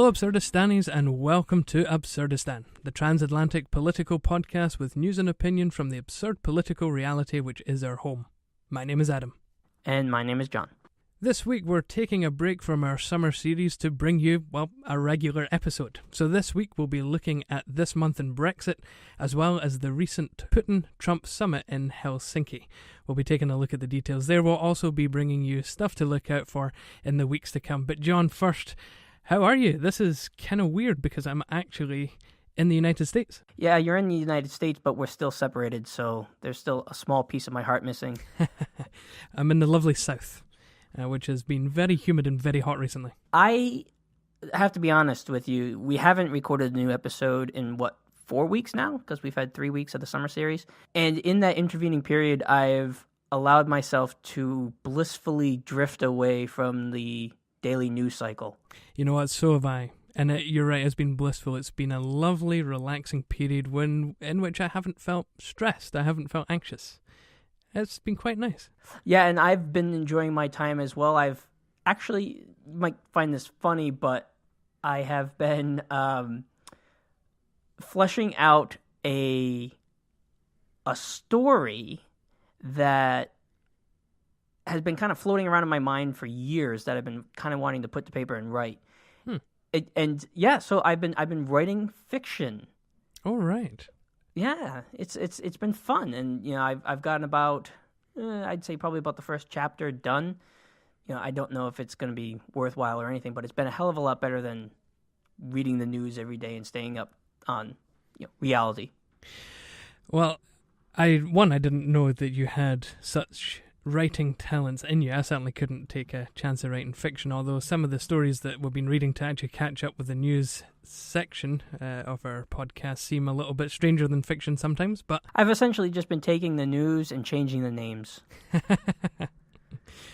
Hello Absurdistanis and welcome to Absurdistan, the transatlantic political podcast with news and opinion from the absurd political reality which is our home. My name is Adam. And my name is John. This week we're taking a break from our summer series to bring you, well, a regular episode. So this week we'll be looking at this month in Brexit, as well as the recent Putin-Trump summit in Helsinki. We'll be taking a look at the details there. We'll also be bringing you stuff to look out for in the weeks to come. But John, first, how are you? This is kind of weird because I'm actually in the United States. Yeah, you're in the United States, but we're still separated, so there's still a small piece of my heart missing. I'm in the lovely South. Which has been very humid and very hot recently. I have to be honest with you. We haven't recorded a new episode in, 4 weeks now? Because we've had 3 weeks of the summer series. And in that intervening period, I've allowed myself to blissfully drift away from the daily news cycle. You know what? So have I. And you're right, it's been blissful. It's been a lovely, relaxing period in which I haven't felt stressed. I haven't felt anxious. It's been quite nice. Yeah, and I've been enjoying my time as well. I've actually, you might find this funny, but I have been fleshing out a story that has been kind of floating around in my mind for years that I've been kind of wanting to put to paper and write. So I've been writing fiction. Oh, right. Yeah, it's been fun, and I've gotten about I'd say probably about the first chapter done. I don't know if it's going to be worthwhile or anything, but it's been a hell of a lot better than reading the news every day and staying up on reality. Well, I didn't know that you had such writing talents in you. I certainly couldn't take a chance of writing fiction, although some of the stories that we've been reading to actually catch up with the news section of our podcast seem a little bit stranger than fiction sometimes, but I've essentially just been taking the news and changing the names.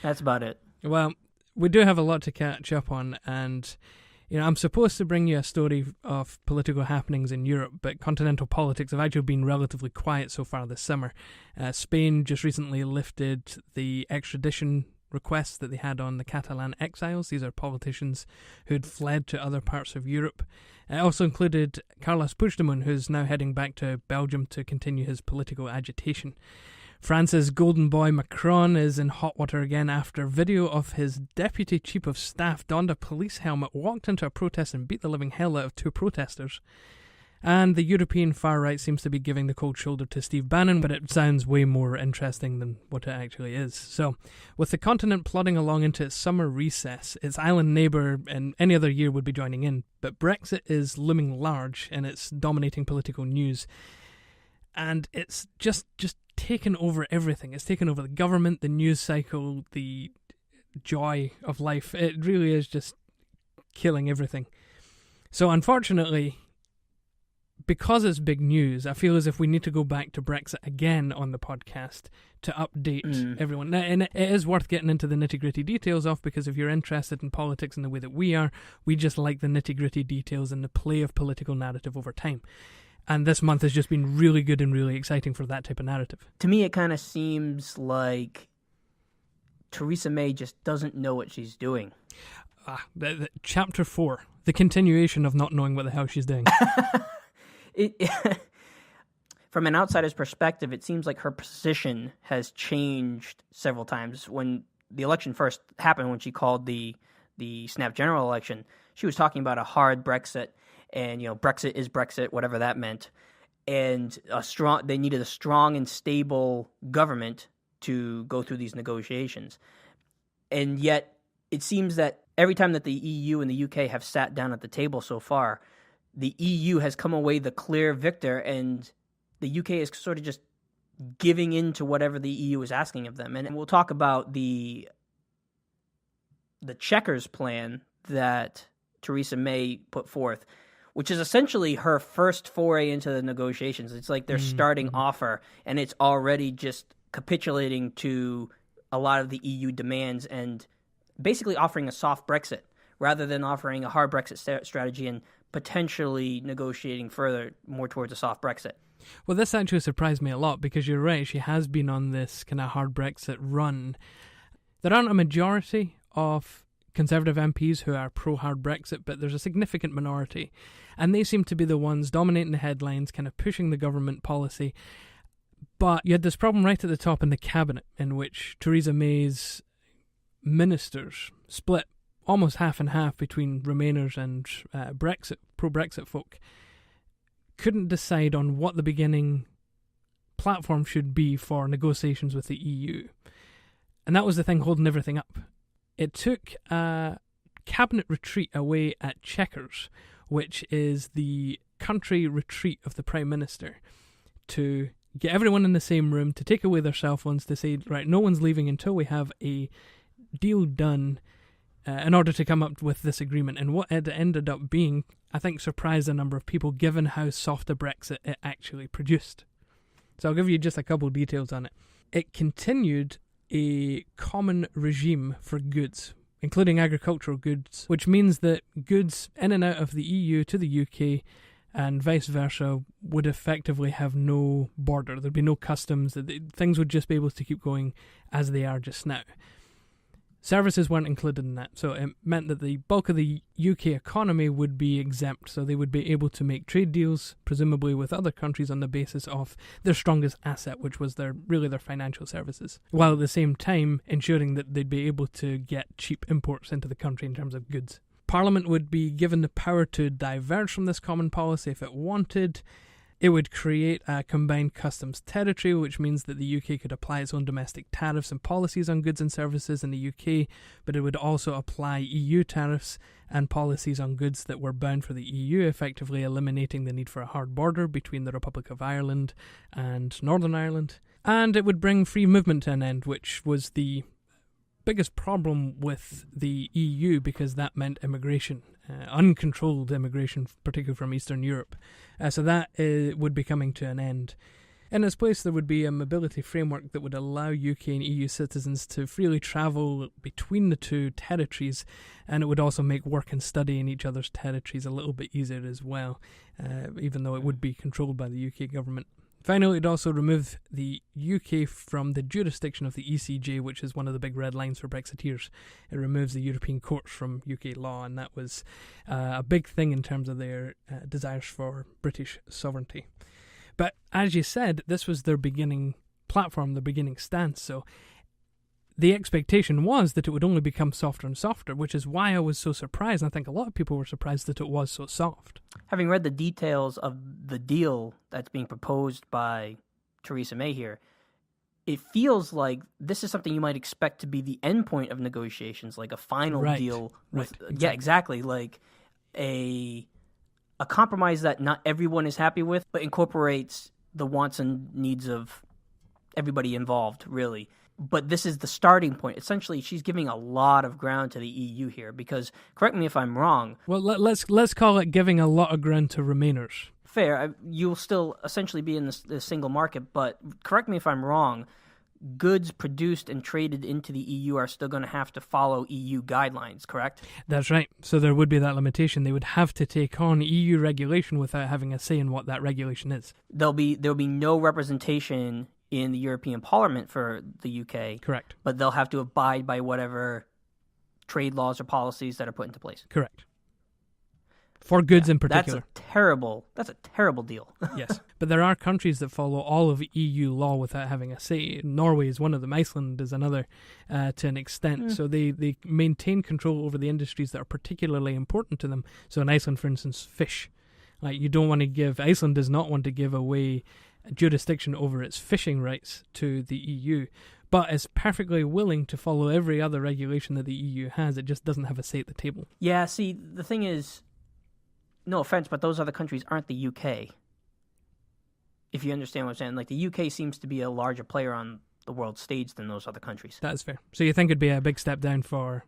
That's about it. Well, we do have a lot to catch up on, and I'm supposed to bring you a story of political happenings in Europe, but continental politics have actually been relatively quiet so far this summer. Spain just recently lifted the extradition requests that they had on the Catalan exiles. These are politicians who had fled to other parts of Europe. It also included Carles Puigdemont, who's now heading back to Belgium to continue his political agitation. France's golden boy Macron is in hot water again after video of his deputy chief of staff donned a police helmet, walked into a protest and beat the living hell out of 2 protesters. And the European far right seems to be giving the cold shoulder to Steve Bannon, but it sounds way more interesting than what it actually is. So, with the continent plodding along into its summer recess, its island neighbour in any other year would be joining in, but Brexit is looming large in its dominating political news. And it's just taken over everything. It's taken over the government, the news cycle, the joy of life. It really is just killing everything. So unfortunately, because it's big news, I feel as if we need to go back to Brexit again on the podcast to update everyone. Now, and it is worth getting into the nitty-gritty details of, because if you're interested in politics in the way that we are, we just like the nitty-gritty details and the play of political narrative over time. And this month has just been really good and really exciting for that type of narrative. To me, it kind of seems like Theresa May just doesn't know what she's doing. Chapter 4, the continuation of not knowing what the hell she's doing. From an outsider's perspective, it seems like her position has changed several times. When the election first happened, when she called the snap general election, she was talking about a hard Brexit. And, Brexit is Brexit, whatever that meant. And they needed a strong and stable government to go through these negotiations. And yet, it seems that every time that the EU and the UK have sat down at the table so far, the EU has come away the clear victor, and the UK is sort of just giving in to whatever the EU is asking of them. And we'll talk about the checkers plan that Theresa May put forth, which is essentially her first foray into the negotiations. It's like their starting offer, and it's already just capitulating to a lot of the EU demands and basically offering a soft Brexit rather than offering a hard Brexit strategy and potentially negotiating further more towards a soft Brexit. Well, this actually surprised me a lot because you're right, she has been on this kind of hard Brexit run. There aren't a majority of Conservative MPs who are pro-hard Brexit, but there's a significant minority. And they seem to be the ones dominating the headlines, kind of pushing the government policy. But you had this problem right at the top in the cabinet, in which Theresa May's ministers split almost half and half between Remainers and pro-Brexit folk. Couldn't decide on what the beginning platform should be for negotiations with the EU. And that was the thing holding everything up. It took a cabinet retreat away at Chequers, which is the country retreat of the Prime Minister, to get everyone in the same room, to take away their cell phones, to say, right, no one's leaving until we have a deal done in order to come up with this agreement. And what it ended up being, I think, surprised a number of people, given how soft a Brexit it actually produced. So I'll give you just a couple of details on it. It continued a common regime for goods, including agricultural goods, which means that goods in and out of the EU to the UK and vice versa would effectively have no border. There'd be no customs. Things would just be able to keep going as they are just now. Services weren't included in that, so it meant that the bulk of the UK economy would be exempt, so they would be able to make trade deals, presumably with other countries, on the basis of their strongest asset, which was their financial services, while at the same time ensuring that they'd be able to get cheap imports into the country in terms of goods. Parliament would be given the power to diverge from this common policy if it wanted. It would create a combined customs territory, which means that the UK could apply its own domestic tariffs and policies on goods and services in the UK, but it would also apply EU tariffs and policies on goods that were bound for the EU, effectively eliminating the need for a hard border between the Republic of Ireland and Northern Ireland. And it would bring free movement to an end, which was the biggest problem with the EU, because that meant immigration. Uncontrolled immigration, particularly from Eastern Europe. So that would be coming to an end. In its place, there would be a mobility framework that would allow UK and EU citizens to freely travel between the two territories, and it would also make work and study in each other's territories a little bit easier as well, even though it would be controlled by the UK government. Finally, it also removed the UK from the jurisdiction of the ECJ, which is one of the big red lines for Brexiteers. It removes the European courts from UK law, and that was a big thing in terms of their desires for British sovereignty. But as you said, this was their beginning platform, their beginning stance, so the expectation was that it would only become softer and softer, which is why I was so surprised. I think a lot of people were surprised that it was so soft. Having read the details of the deal that's being proposed by Theresa May here, it feels like this is something you might expect to be the end point of negotiations, like a final deal. Yeah, exactly. Like a compromise that not everyone is happy with, but incorporates the wants and needs of everybody involved, really. But this is the starting point. Essentially, she's giving a lot of ground to the EU here because, correct me if I'm wrong. Well, let's call it giving a lot of ground to Remainers. Fair. You'll still essentially be in the single market, but correct me if I'm wrong. Goods produced and traded into the EU are still going to have to follow EU guidelines, correct? That's right. So there would be that limitation. They would have to take on EU regulation without having a say in what that regulation is. There'll be no representation in the European Parliament for the UK. Correct. But they'll have to abide by whatever trade laws or policies that are put into place. Correct. For goods in particular. That's a terrible deal. Yes. But there are countries that follow all of EU law without having a say. Norway is one of them. Iceland is another to an extent. So they maintain control over the industries that are particularly important to them. So in Iceland, for instance, fish. Like Iceland does not want to give away jurisdiction over its fishing rights to the EU, but is perfectly willing to follow every other regulation that the EU has. It just doesn't have a say at the table. Yeah, see, the thing is, no offense, but those other countries aren't the UK. If you understand what I'm saying. Like, the UK seems to be a larger player on the world stage than those other countries. That is fair. So you think it'd be a big step down for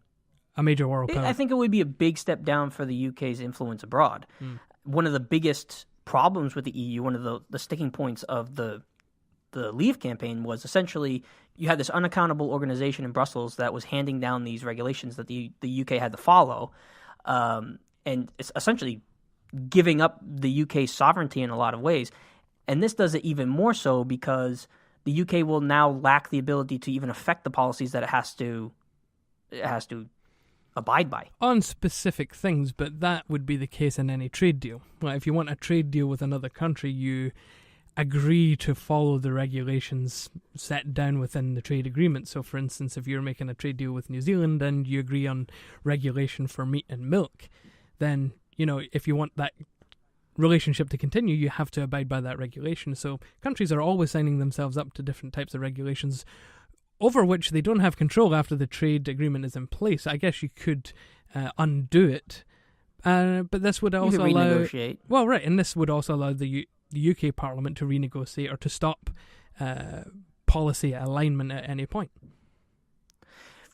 a major world power? I think it would be a big step down for the UK's influence abroad. One of the biggest problems with the EU, one of the sticking points of the Leave campaign was essentially you had this unaccountable organization in Brussels that was handing down these regulations that the UK had to follow, and it's essentially giving up the UK's sovereignty in a lot of ways. And this does it even more so because the UK will now lack the ability to even affect the policies that it has to abide by. On specific things, but that would be the case in any trade deal. Well, if you want a trade deal with another country, you agree to follow the regulations set down within the trade agreement. So, for instance, if you're making a trade deal with New Zealand and you agree on regulation for meat and milk, then, if you want that relationship to continue, you have to abide by that regulation. So countries are always signing themselves up to different types of regulations over which they don't have control after the trade agreement is in place. I guess you could undo it, but this would also allow... renegotiate. Well, right, and this would also allow the UK Parliament to renegotiate or to stop policy alignment at any point.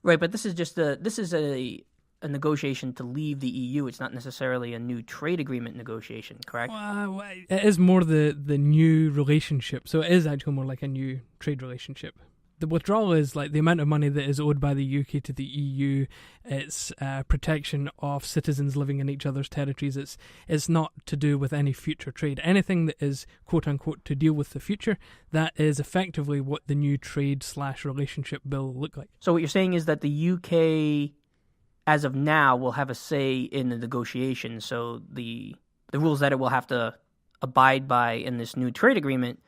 Right, but this is a negotiation to leave the EU. It's not necessarily a new trade agreement negotiation, correct? Well, it is more the new relationship, so it is actually more like a new trade relationship. The withdrawal is like the amount of money that is owed by the UK to the EU. It's protection of citizens living in each other's territories. It's not to do with any future trade. Anything that is, quote unquote, to deal with the future, that is effectively what the new trade/relationship bill will look like. So what you're saying is that the UK, as of now, will have a say in the negotiation. So the rules that it will have to abide by in this new trade agreement.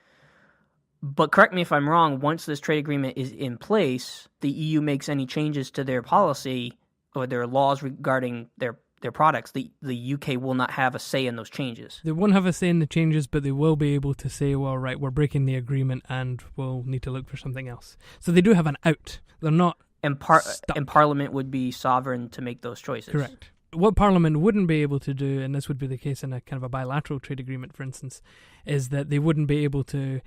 But correct me if I'm wrong, once this trade agreement is in place, the EU makes any changes to their policy or their laws regarding their products, the UK will not have a say in those changes. They won't have a say in the changes, but they will be able to say, well, right, we're breaking the agreement and we'll need to look for something else. So they do have an out. They're not stuck. And Parliament would be sovereign to make those choices. Correct. What Parliament wouldn't be able to do, and this would be the case in a kind of a bilateral trade agreement, for instance, is that they wouldn't be able to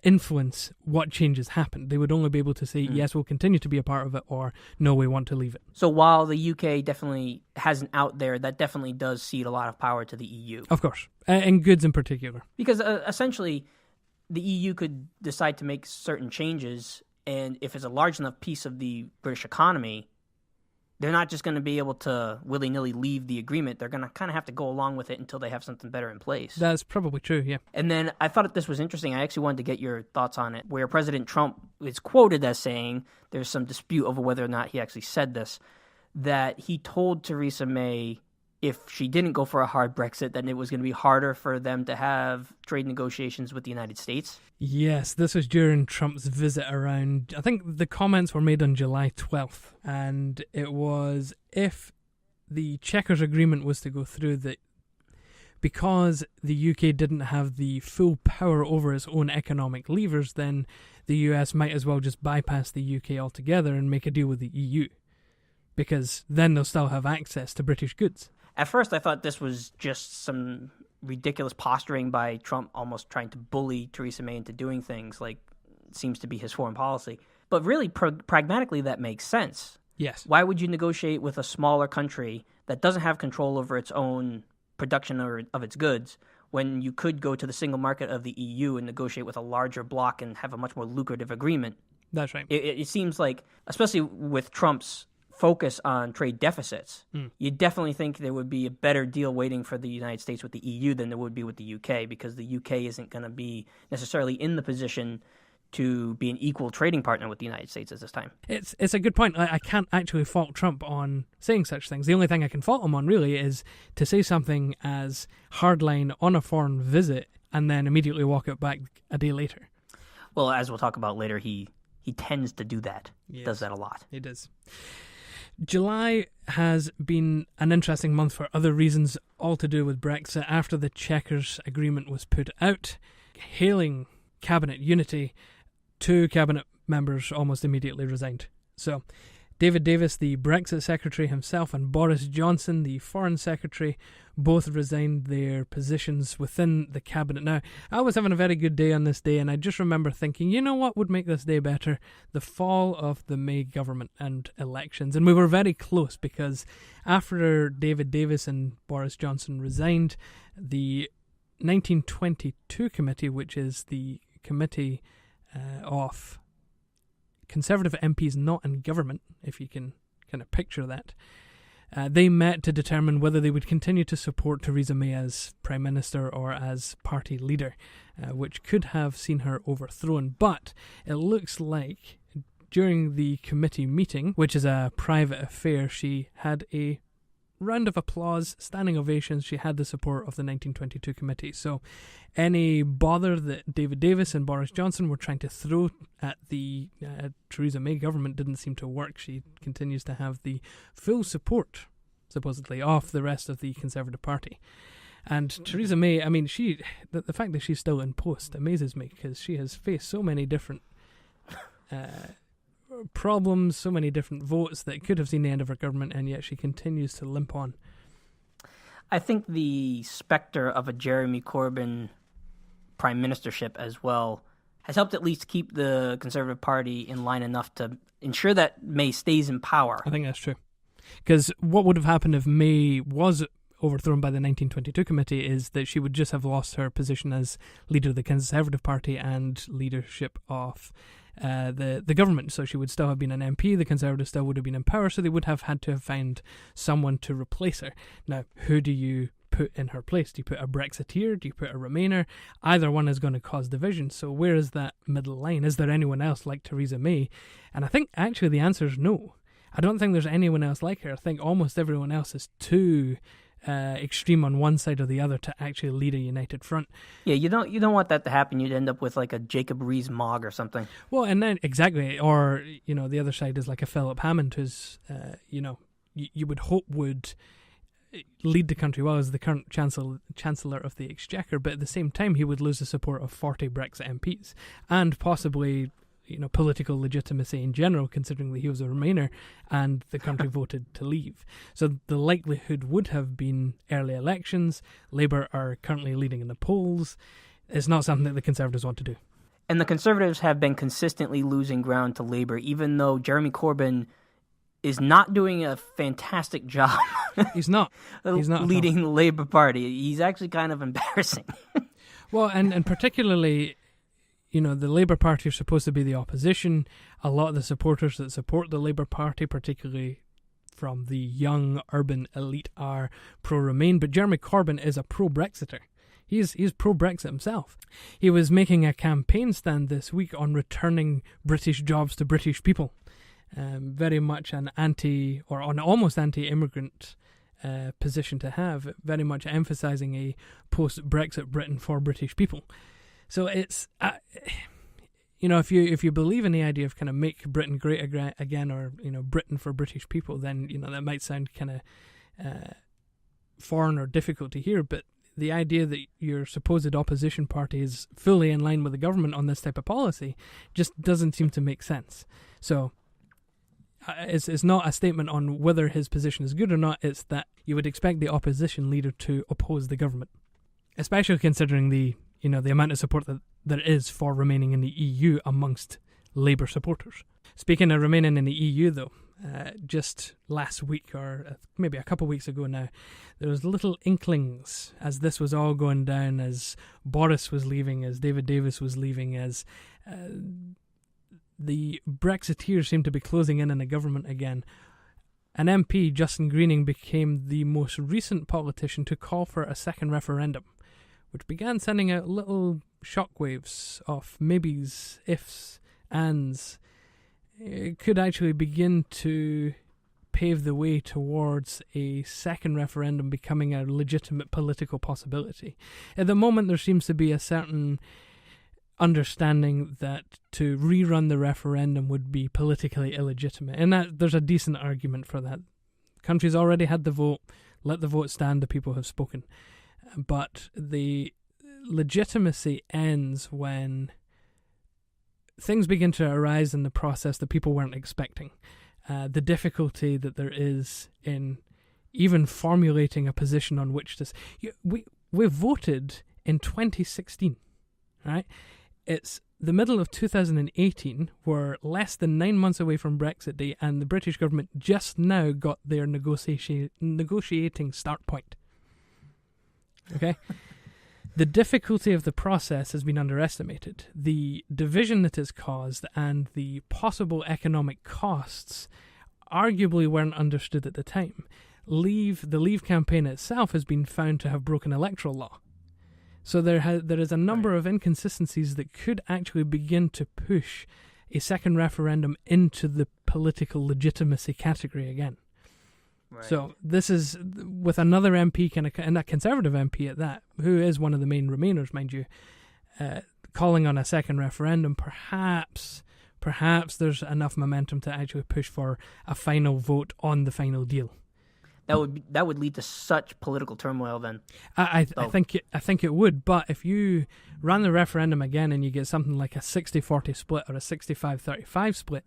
influence what changes happen. They would only be able to say, yes, we'll continue to be a part of it, or no, we want to leave it. So while the UK definitely has an out there, that definitely does cede a lot of power to the EU. Of course, and goods in particular. Because essentially, the EU could decide to make certain changes, and if it's a large enough piece of the British economy, they're not just going to be able to willy-nilly leave the agreement. They're going to kind of have to go along with it until they have something better in place. That's probably true, yeah. And then I thought this was interesting. I actually wanted to get your thoughts on it, where President Trump is quoted as saying, there's some dispute over whether or not he actually said this, that he told Theresa May if she didn't go for a hard Brexit, then it was going to be harder for them to have trade negotiations with the United States. Yes, this was during Trump's visit around, I think the comments were made on July 12th, and it was if the Chequers Agreement was to go through, that because the UK didn't have the full power over its own economic levers, then the US might as well just bypass the UK altogether and make a deal with the EU, because then they'll still have access to British goods. At first, I thought this was just some ridiculous posturing by Trump, almost trying to bully Theresa May into doing things, like it seems to be his foreign policy. But really, pragmatically, that makes sense. Yes. Why would you negotiate with a smaller country that doesn't have control over its own production of its goods when you could go to the single market of the EU and negotiate with a larger bloc and have a much more lucrative agreement? That's right. It seems like, especially with Trump's focus on trade deficits, you definitely think there would be a better deal waiting for the United States with the EU than there would be with the UK, because the UK isn't going to be necessarily in the position to be an equal trading partner with the United States at this time. It's a good point. I can't actually fault Trump on saying such things. The only thing I can fault him on really is to say something as hardline on a foreign visit and then immediately walk it back a day later. Well, as we'll talk about later, he tends to do that. Yes, does that a lot. He does. July has been an interesting month for other reasons, all to do with Brexit. After the Chequers Agreement was put out, hailing cabinet unity, 2 cabinet members almost immediately resigned. So, David Davis, the Brexit Secretary himself, and Boris Johnson, the Foreign Secretary, both resigned their positions within the cabinet. Now, I was having a very good day on this day, and I just remember thinking, you know what would make this day better? The fall of the May government and elections. And we were very close, because after David Davis and Boris Johnson resigned, the 1922 committee, which is the committee of Conservative MPs not in government, if you can kind of picture that, they met to determine whether they would continue to support Theresa May as Prime Minister or as party leader, which could have seen her overthrown. But it looks like during the committee meeting, which is a private affair, she had a round of applause, standing ovations. She had the support of the 1922 committee. So any bother that David Davis and Boris Johnson were trying to throw at the Theresa May government didn't seem to work. She continues to have the full support, supposedly, of the rest of the Conservative Party. And Theresa May, I mean, the fact that she's still in post amazes me, because she has faced so many different problems, so many different votes that could have seen the end of her government, and yet she continues to limp on. I think the specter of a Jeremy Corbyn prime ministership as well has helped at least keep the Conservative Party in line enough to ensure that May stays in power. I think that's true. Because what would have happened if May was overthrown by the 1922 committee is that she would just have lost her position as leader of the Conservative Party and leadership of the government. So she would still have been an MP, the Conservatives still would have been in power, so they would have had to have found someone to replace her. Now, who do you put in her place? Do you put a Brexiteer? Do you put a Remainer? Either one is going to cause division, so where is that middle line? Is there anyone else like Theresa May? And I think actually the answer is no. I don't think there's anyone else like her. I think almost everyone else is too extreme on one side or the other to actually lead a united front. Yeah, you don't want that to happen. You'd end up with like a Jacob Rees-Mogg or something. Well, and then exactly, or the other side is like a Philip Hammond, who's you would hope would lead the country well as the current chancellor of the Exchequer, but at the same time he would lose the support of 40 Brexit MPs and possibly political legitimacy in general, considering that he was a Remainer and the country voted to leave. So the likelihood would have been early elections. Labour are currently leading in the polls. It's not something that the Conservatives want to do. And the Conservatives have been consistently losing ground to Labour, even though Jeremy Corbyn is not doing a fantastic job. He's not leading the Labour Party. He's actually kind of embarrassing. Well, and particularly, the Labour Party are supposed to be the opposition. A lot of the supporters that support the Labour Party, particularly from the young urban elite, are pro-Remain. But Jeremy Corbyn is a pro-Brexiter. He's pro-Brexit himself. He was making a campaign stand this week on returning British jobs to British people. Very much an almost anti-immigrant position to have, very much emphasising a post-Brexit Britain for British people. So it's, if you believe in the idea of kind of make Britain great again, or, Britain for British people, then, that might sound kind of foreign or difficult to hear, but the idea that your supposed opposition party is fully in line with the government on this type of policy just doesn't seem to make sense. So it's not a statement on whether his position is good or not, it's that you would expect the opposition leader to oppose the government, especially considering the amount of support that there is for remaining in the EU amongst Labour supporters. Speaking of remaining in the EU, though, just last week, or maybe a couple of weeks ago now, there was little inklings as this was all going down, as Boris was leaving, as David Davis was leaving, as the Brexiteers seemed to be closing in on the government again. An MP, Justin Greening, became the most recent politician to call for a second referendum, which began sending out little shockwaves of maybes, ifs, ands. It could actually begin to pave the way towards a second referendum becoming a legitimate political possibility. At the moment, there seems to be a certain understanding that to rerun the referendum would be politically illegitimate, and that there's a decent argument for that. Countries already had the vote, let the vote stand, the people have spoken. But the legitimacy ends when things begin to arise in the process that people weren't expecting. The difficulty that there is in even formulating a position on which to... We voted in 2016, right? It's the middle of 2018. We're less than 9 months away from Brexit Day, and the British government just now got their negotiating start point. Okay? The difficulty of the process has been underestimated. The division that is caused and the possible economic costs arguably weren't understood at the time. The Leave campaign itself has been found to have broken electoral law. So there is a number of inconsistencies that could actually begin to push a second referendum into the political legitimacy category again. Right. So this is with another MP, and a Conservative MP at that, who is one of the main Remainers, mind you, calling on a second referendum. Perhaps there's enough momentum to actually push for a final vote on the final deal. That would lead to such political turmoil. Then I think it would. But if you run the referendum again and you get something like a 60-40 split or a 65-35 split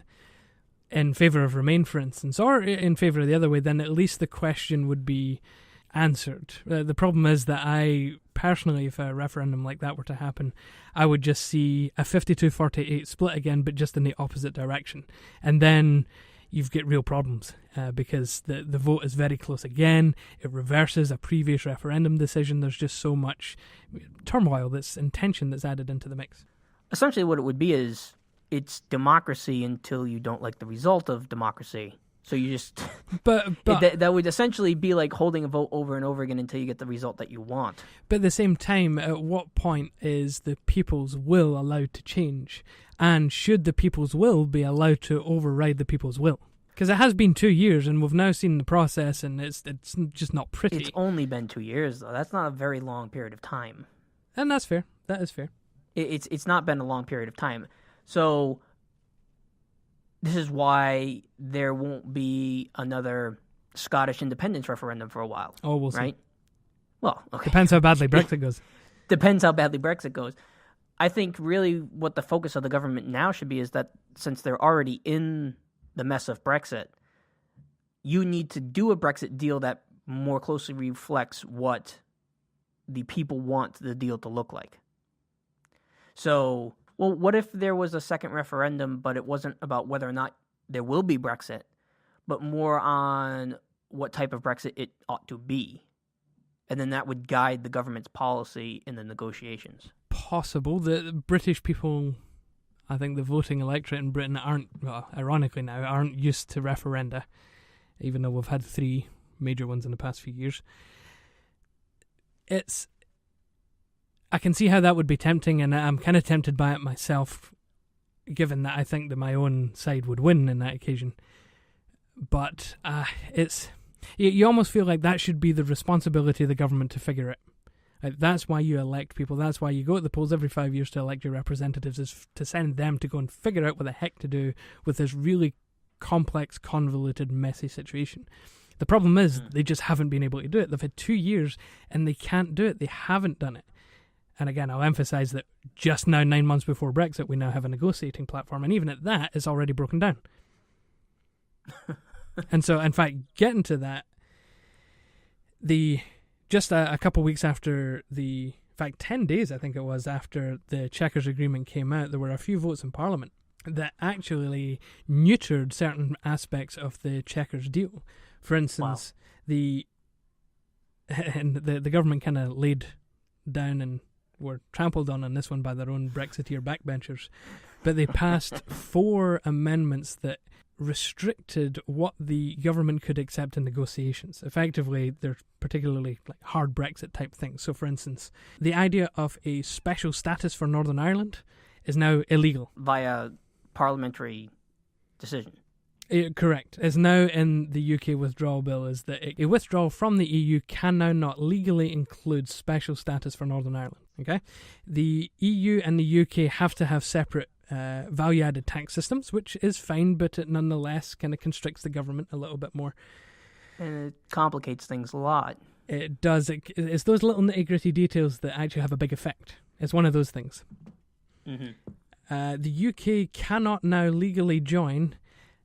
in favour of Remain, for instance, or in favour of the other way, then at least the question would be answered. The problem is that I personally, if a referendum like that were to happen, I would just see a 52-48 split again, but just in the opposite direction. And then you've got real problems because the vote is very close again. It reverses a previous referendum decision. There's just so much turmoil, and tension that's added into the mix. Essentially what it would be is it's democracy until you don't like the result of democracy. So you just... But that would essentially be like holding a vote over and over again until you get the result that you want. But at the same time, at what point is the people's will allowed to change? And should the people's will be allowed to override the people's will? Because it has been 2 years, and we've now seen the process, and it's just not pretty. It's only been 2 years, though. That's not a very long period of time. And that's fair. That is fair. It's not been a long period of time. So this is why there won't be another Scottish independence referendum for a while. Oh, we'll see. Right? Well, okay. Depends how badly Brexit goes. Depends how badly Brexit goes. I think really what the focus of the government now should be is that since they're already in the mess of Brexit, you need to do a Brexit deal that more closely reflects what the people want the deal to look like. So, well, what if there was a second referendum, but it wasn't about whether or not there will be Brexit, but more on what type of Brexit it ought to be? And then that would guide the government's policy in the negotiations. Possible. The British people, I think the voting electorate in Britain ironically now, aren't used to referenda, even though we've had 3 major ones in the past few years. I can see how that would be tempting, and I'm kind of tempted by it myself, given that I think that my own side would win in that occasion. But you almost feel like that should be the responsibility of the government to figure it. That's why you elect people. That's why you go to the polls every 5 years to elect your representatives, is to send them to go and figure out what the heck to do with this really complex, convoluted, messy situation. The problem is they just haven't been able to do it. They've had 2 years and they can't do it. They haven't done it. And again, I'll emphasise that just now, 9 months before Brexit, we now have a negotiating platform. And even at that, it's already broken down. And so, in fact, getting to that, just a couple of weeks after in fact, 10 days, I think it was, after the Chequers Agreement came out, there were a few votes in Parliament that actually neutered certain aspects of the Chequers deal. For instance, the government kind of laid down and were trampled on this one by their own Brexiteer backbenchers, but they passed 4 amendments that restricted what the government could accept in negotiations. Effectively, they're particularly like hard Brexit type things. So, for instance, the idea of a special status for Northern Ireland is now illegal. Via parliamentary decision. Correct. It's now in the UK withdrawal bill is that a withdrawal from the EU can now not legally include special status for Northern Ireland. Okay, the EU and the UK have to have separate value-added tax systems, which is fine, but it nonetheless kind of constricts the government a little bit more. And it complicates things a lot. It does. It's those little nitty-gritty details that actually have a big effect. It's one of those things. Mm-hmm. The UK cannot now legally join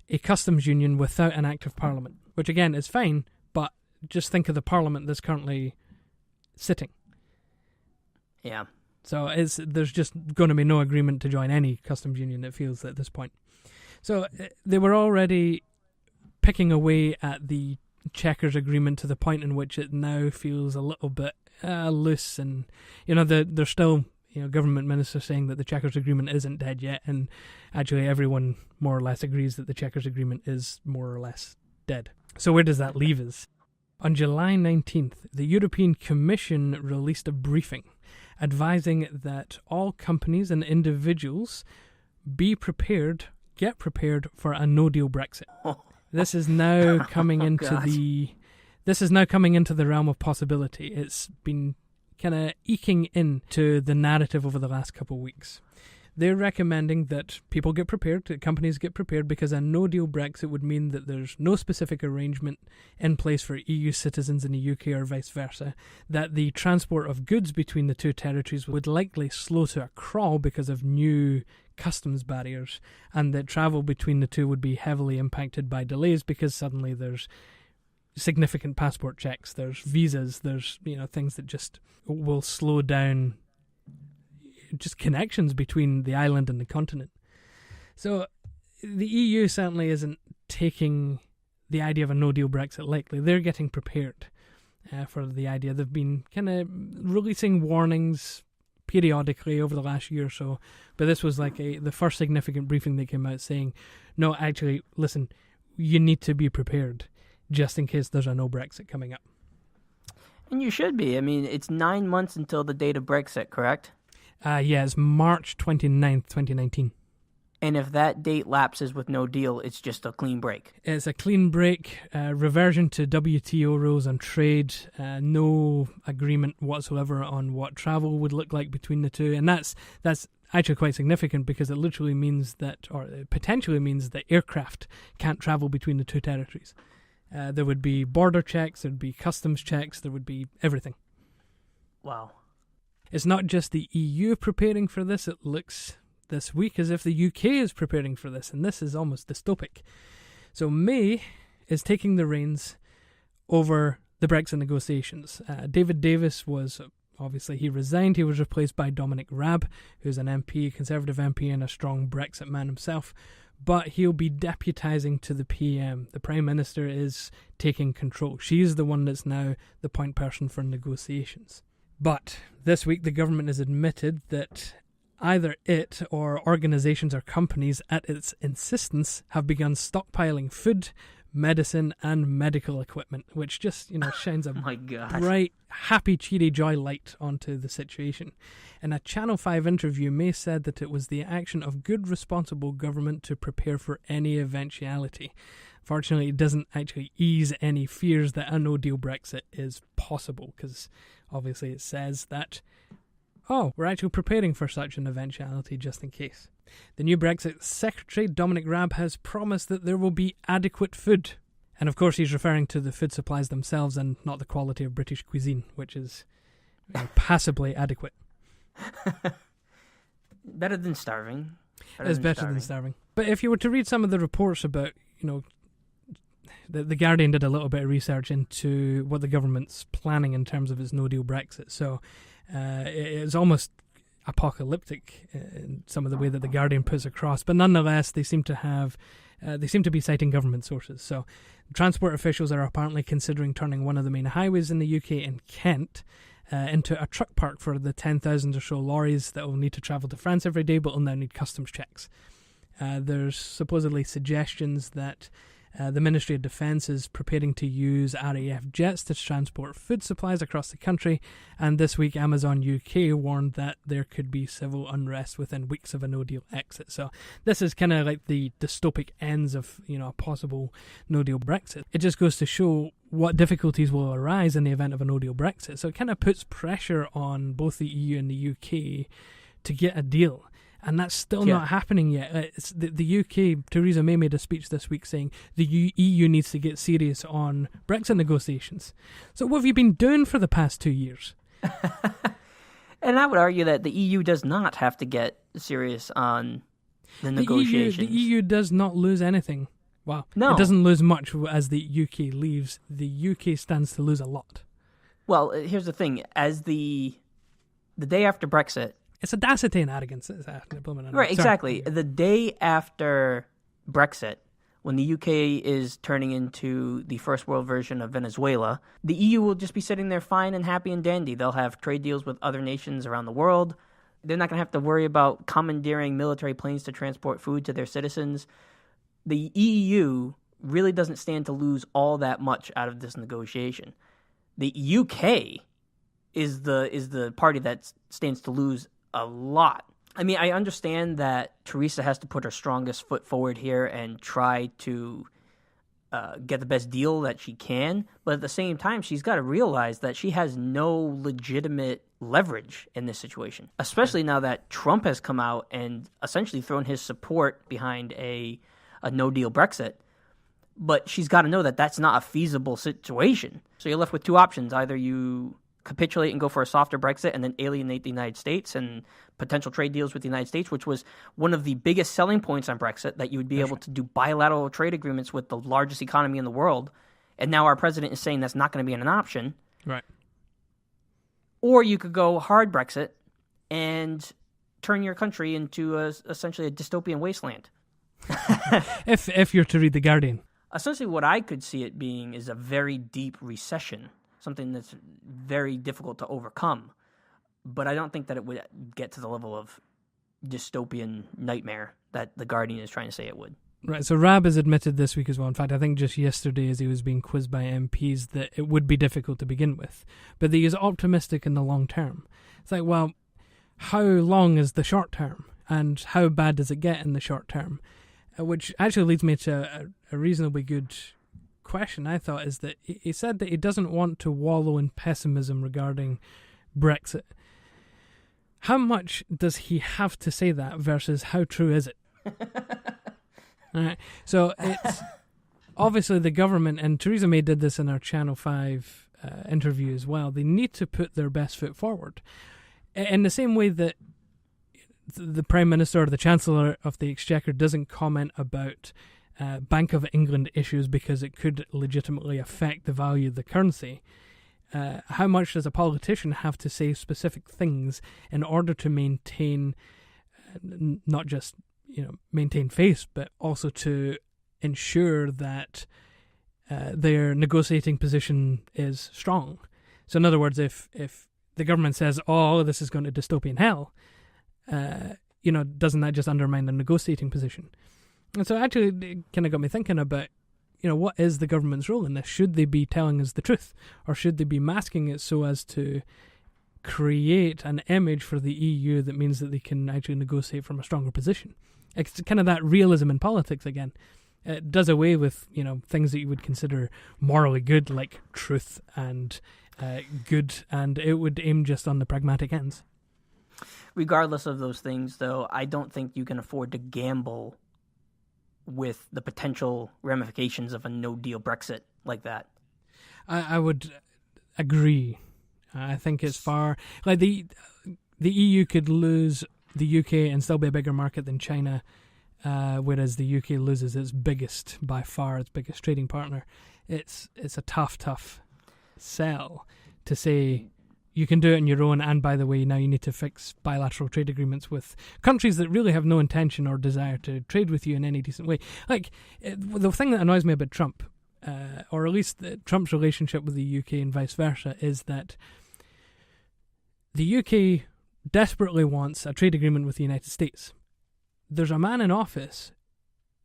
a customs union without an act of parliament, which again is fine, but just think of the parliament that's currently sitting. Yeah. So there's just going to be no agreement to join any customs union, it feels, at this point. So they were already picking away at the Chequers Agreement to the point in which it now feels a little bit loose, and there's still government ministers saying that the Chequers Agreement isn't dead yet, and actually everyone more or less agrees that the Chequers Agreement is more or less dead. So where does that leave us? On July 19th, the European Commission released a briefing advising that all companies and individuals be prepared, get prepared for a no-deal Brexit. This is now coming into the realm of possibility. It's been kind of eking into the narrative over the last couple of weeks. They're recommending that people get prepared, that companies get prepared, because a no-deal Brexit would mean that there's no specific arrangement in place for EU citizens in the UK or vice versa, that the transport of goods between the two territories would likely slow to a crawl because of new customs barriers, and that travel between the two would be heavily impacted by delays because suddenly there's significant passport checks, there's visas, there's things that just will slow down just connections between the island and the continent. So the EU certainly isn't taking the idea of a no-deal Brexit lightly. They're getting prepared for the idea. They've been kind of releasing warnings periodically over the last year or so, but this was like the first significant briefing that came out saying, no, actually, listen, you need to be prepared just in case there's a no Brexit coming up. And you should be. I mean, it's 9 months until the date of Brexit, correct? Yeah, it's March 29th, 2019. And if that date lapses with no deal, it's just a clean break. It's a clean break, reversion to WTO rules on trade, no agreement whatsoever on what travel would look like between the two. And that's actually quite significant because it literally means that, or it potentially means that aircraft can't travel between the two territories. There would be border checks, there would be customs checks, there would be everything. Wow. It's not just the EU preparing for this, it looks this week as if the UK is preparing for this, and this is almost dystopic. So May is taking the reins over the Brexit negotiations. David Davis was, obviously he resigned, he was replaced by Dominic Raab, who's an MP, Conservative MP and a strong Brexit man himself, but he'll be deputising to the PM. The Prime Minister is taking control. She's the one that's now the point person for negotiations. But this week the government has admitted that either it or organisations or companies at its insistence have begun stockpiling food, medicine and medical equipment, which just, shines a bright, happy, cheery joy light onto the situation. In a Channel 5 interview, May said that it was the action of good, responsible government to prepare for any eventuality. Fortunately, it doesn't actually ease any fears that a no-deal Brexit is possible, because obviously it says that, we're actually preparing for such an eventuality just in case. The new Brexit Secretary, Dominic Raab, has promised that there will be adequate food. And of course he's referring to the food supplies themselves and not the quality of British cuisine, which is passably adequate. Better than starving. It's better than starving. But if you were to read some of the reports about, the Guardian did a little bit of research into what the government's planning in terms of its no-deal Brexit. So it's almost apocalyptic in some of the way that the Guardian puts across. But nonetheless, they seem to be citing government sources. So transport officials are apparently considering turning one of the main highways in the UK in Kent into a truck park for the 10,000 or so lorries that will need to travel to France every day but will now need customs checks. There's supposedly suggestions that the Ministry of Defence is preparing to use RAF jets to transport food supplies across the country, and this week Amazon UK warned that there could be civil unrest within weeks of a no-deal exit. So this is kind of like the dystopic ends of a possible no-deal Brexit. It just goes to show what difficulties will arise in the event of a no-deal Brexit. So it kind of puts pressure on both the EU and the UK to get a deal. And that's still not happening yet. It's the UK, Theresa May made a speech this week saying the EU needs to get serious on Brexit negotiations. So what have you been doing for the past 2 years? And I would argue that the EU does not have to get serious on the negotiations. The EU does not lose anything. Well, no. It doesn't lose much as the UK leaves. The UK stands to lose a lot. Well, here's the thing. As the day after Brexit, it's audacity and arrogance. Right, exactly. The day after Brexit, when the UK is turning into the first world version of Venezuela, the EU will just be sitting there fine and happy and dandy. They'll have trade deals with other nations around the world. They're not going to have to worry about commandeering military planes to transport food to their citizens. The EU really doesn't stand to lose all that much out of this negotiation. The UK is the party that stands to lose a lot. I mean, I understand that Theresa has to put her strongest foot forward here and try to get the best deal that she can, but at the same time, she's got to realize that she has no legitimate leverage in this situation, especially now that Trump has come out and essentially thrown his support behind a no-deal Brexit. But she's got to know that that's not a feasible situation. So you're left with two options. Either you capitulate and go for a softer Brexit and then alienate the United States and potential trade deals with the United States, which was one of the biggest selling points on Brexit, that you would be able to do bilateral trade agreements with the largest economy in the world. And now our president is saying that's not going to be an option. Right. Or you could go hard Brexit and turn your country into essentially a dystopian wasteland. if you're to read The Guardian. Essentially what I could see it being is a very deep recession, something that's very difficult to overcome. But I don't think that it would get to the level of dystopian nightmare that The Guardian is trying to say it would. Right, so Rab has admitted this week as well. In fact, I think just yesterday as he was being quizzed by MPs that it would be difficult to begin with, but that he is optimistic in the long term. It's like, well, how long is the short term? And how bad does it get in the short term? Which actually leads me to a reasonably good question, I thought, is that he said that he doesn't want to wallow in pessimism regarding Brexit. How much does he have to say that versus how true is it? All right. So it's obviously the government, and Theresa May did this in her Channel 5 interview as well, they need to put their best foot forward. In the same way that the Prime Minister or the Chancellor of the Exchequer doesn't comment about Bank of England issues because it could legitimately affect the value of the currency, how much does a politician have to say specific things in order to maintain, not just maintain face, but also to ensure that their negotiating position is strong? So in other words, if the government says, oh, this is going to dystopian hell, doesn't that just undermine the negotiating position? And so actually it kind of got me thinking about, what is the government's role in this? Should they be telling us the truth, or should they be masking it so as to create an image for the EU that means that they can actually negotiate from a stronger position? It's kind of that realism in politics again. It does away with, things that you would consider morally good, like truth and good, and it would aim just on the pragmatic ends. Regardless of those things, though, I don't think you can afford to gamble with the potential ramifications of a no-deal Brexit like that. I would agree. I think it's far... Like, the EU could lose the UK and still be a bigger market than China, whereas the UK loses its biggest trading partner. It's a tough sell to say you can do it on your own, and by the way, now you need to fix bilateral trade agreements with countries that really have no intention or desire to trade with you in any decent way. Like, the thing that annoys me about Trump, or at least Trump's relationship with the UK and vice versa, is that the UK desperately wants a trade agreement with the United States. There's a man in office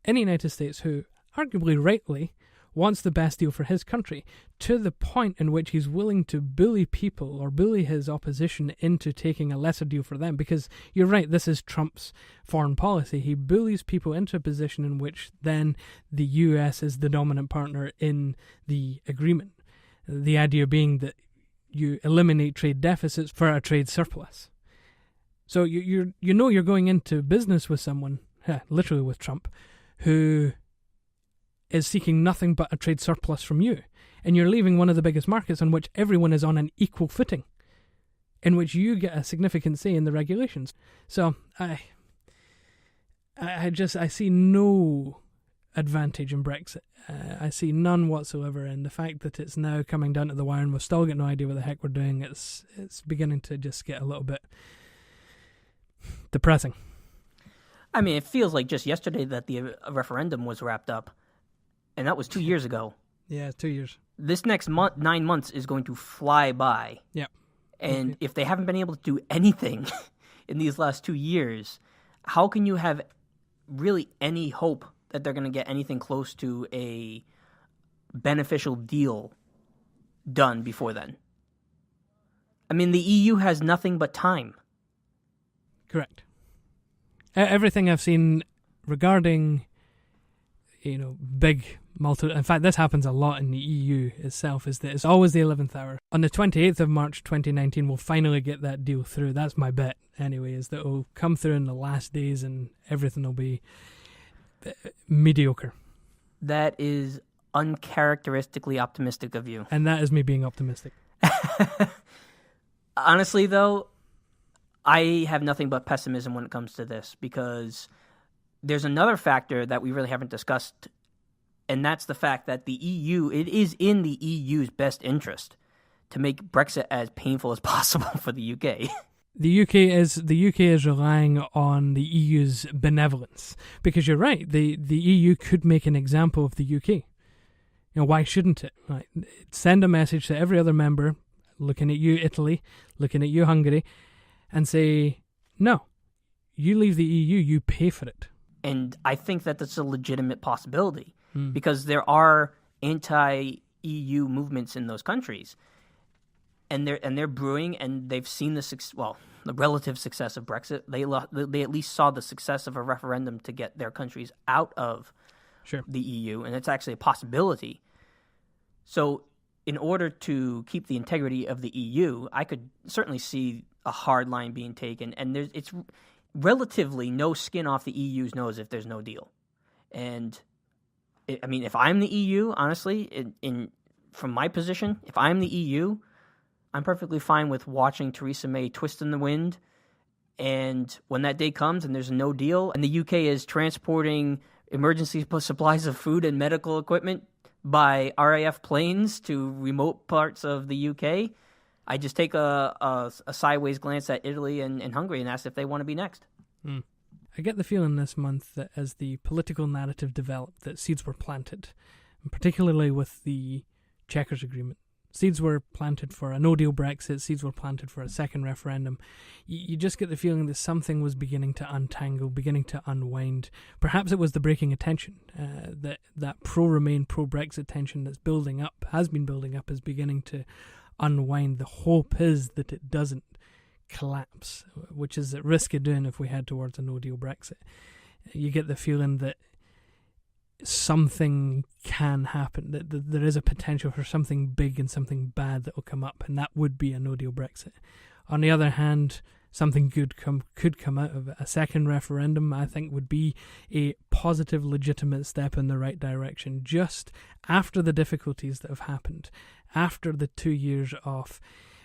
in the United States who, arguably rightly, wants the best deal for his country, to the point in which he's willing to bully people or bully his opposition into taking a lesser deal for them. Because you're right, this is Trump's foreign policy. He bullies people into a position in which then the US is the dominant partner in the agreement. The idea being that you eliminate trade deficits for a trade surplus. So you're going into business with someone, literally with Trump, who is seeking nothing but a trade surplus from you. And you're leaving one of the biggest markets on which everyone is on an equal footing, in which you get a significant say in the regulations. So I see no advantage in Brexit. I see none whatsoever, and the fact that it's now coming down to the wire and we've still got no idea what the heck we're doing, it's beginning to just get a little bit depressing. I mean, it feels like just yesterday that the referendum was wrapped up, and that was 2 years ago. Yeah, 2 years. This next 9 months is going to fly by. Yeah. And if they haven't been able to do anything in these last 2 years, how can you have really any hope that they're going to get anything close to a beneficial deal done before then? I mean, the EU has nothing but time. Correct. Everything I've seen regarding, big in fact, this happens a lot in the EU itself, is that it's always the 11th hour. On the 28th of March 2019, we'll finally get that deal through. That's my bet, anyway, is that it'll come through in the last days and everything will be mediocre. That is uncharacteristically optimistic of you. And that is me being optimistic. Honestly, though, I have nothing but pessimism when it comes to this, because there's another factor that we really haven't discussed, and that's the fact that the EU, it is in the EU's best interest to make Brexit as painful as possible for the UK. The UK is relying on the EU's benevolence, because you're right, the EU could make an example of the UK. Why shouldn't it? Right? Send a message to every other member, looking at you, Italy, looking at you, Hungary, and say, no, you leave the EU, you pay for it. And I think that that's a legitimate possibility, because there are anti-EU movements in those countries, and they're brewing, and they've seen the relative success of Brexit. They at least saw the success of a referendum to get their countries out of the EU, and it's actually a possibility. So in order to keep the integrity of the EU, I could certainly see a hard line being taken, and it's relatively no skin off the EU's nose if there's no deal. And if I'm the EU, honestly, from my position, if I'm the EU, I'm perfectly fine with watching Theresa May twist in the wind. And when that day comes and there's no deal, and the UK is transporting emergency supplies of food and medical equipment by RAF planes to remote parts of the UK, I just take a sideways glance at Italy and Hungary and ask if they want to be next. I get the feeling this month that as the political narrative developed, that seeds were planted, and particularly with the Chequers Agreement. Seeds were planted for a no-deal Brexit, seeds were planted for a second referendum. You just get the feeling that something was beginning to untangle, beginning to unwind. Perhaps it was the breaking of tension, that pro-Remain, pro-Brexit tension that's building up, has been building up, is beginning to unwind. The hope is that it doesn't collapse, which is at risk of doing if we head towards a no-deal Brexit. You get the feeling that something can happen, that there is a potential for something big and something bad that will come up, and that would be a no-deal Brexit. On the other hand, something good could come out of it. A second referendum, I think, would be a positive, legitimate step in the right direction, just after the difficulties that have happened, after the 2 years of